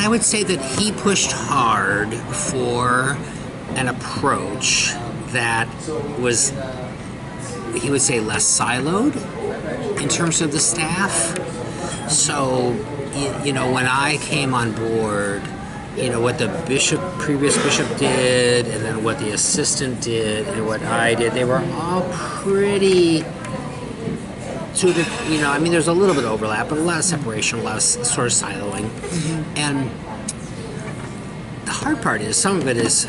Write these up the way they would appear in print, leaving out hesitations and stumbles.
I would say that he pushed hard for an approach that was, he would say, less siloed in terms of the staff. So, when I came on board, what the previous bishop did, and then what the assistant did, and what I did, they were all pretty sort of, there's a little bit of overlap, but a lot of separation, a lot of sort of siloing. Mm-hmm. And the hard part is some of it is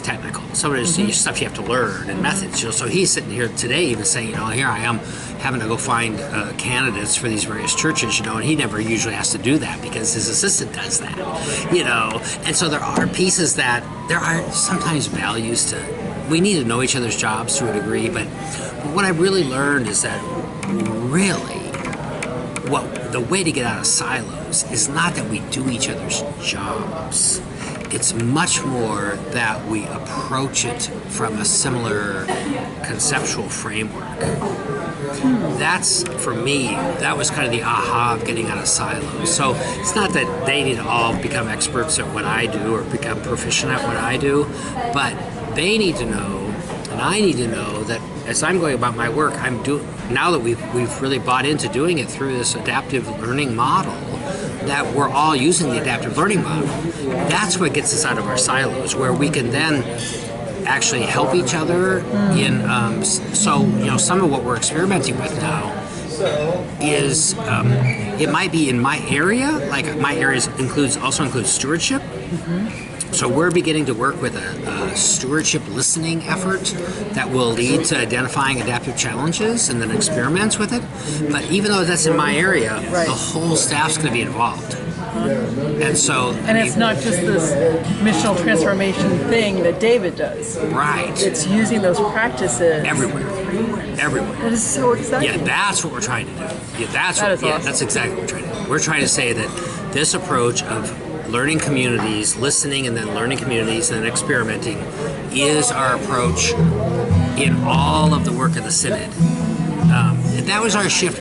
technical. Some of it is stuff you have to learn and methods. So he's sitting here today even saying, here I am having to go find candidates for these various churches, and he never usually has to do that because his assistant does that, And so there are pieces that there are sometimes values to. We need to know each other's jobs to a degree, but what I really learned is that really the way to get out of silos is not that we do each other's jobs. It's much more that we approach it from a similar conceptual framework. That's, for me, that was kind of the aha of getting out of silos. So it's not that they need to all become experts at what I do or become proficient at what I do, but they need to know, and I need to know, that as I'm going about my work, now that we've really bought into doing it through this adaptive learning model, that we're all using the adaptive learning model. That's what gets us out of our silos, where we can then actually help each other in. Some of what we're experimenting with now is it might be in my area. Like my area also includes stewardship. Mm-hmm. So we're beginning to work with a stewardship listening effort that will lead to identifying adaptive challenges and then experiments with it. But even though that's in my area, the whole staff's going to be involved. And so... And it's not just this missional transformation thing that David does. Right. It's using those practices... Everywhere. That is so exciting. Yeah, that's what we're trying to do. Awesome. That's exactly what we're trying to do. We're trying to say that this approach of learning communities, listening and then learning communities and then experimenting is our approach in all of the work of the Synod. And that was our shift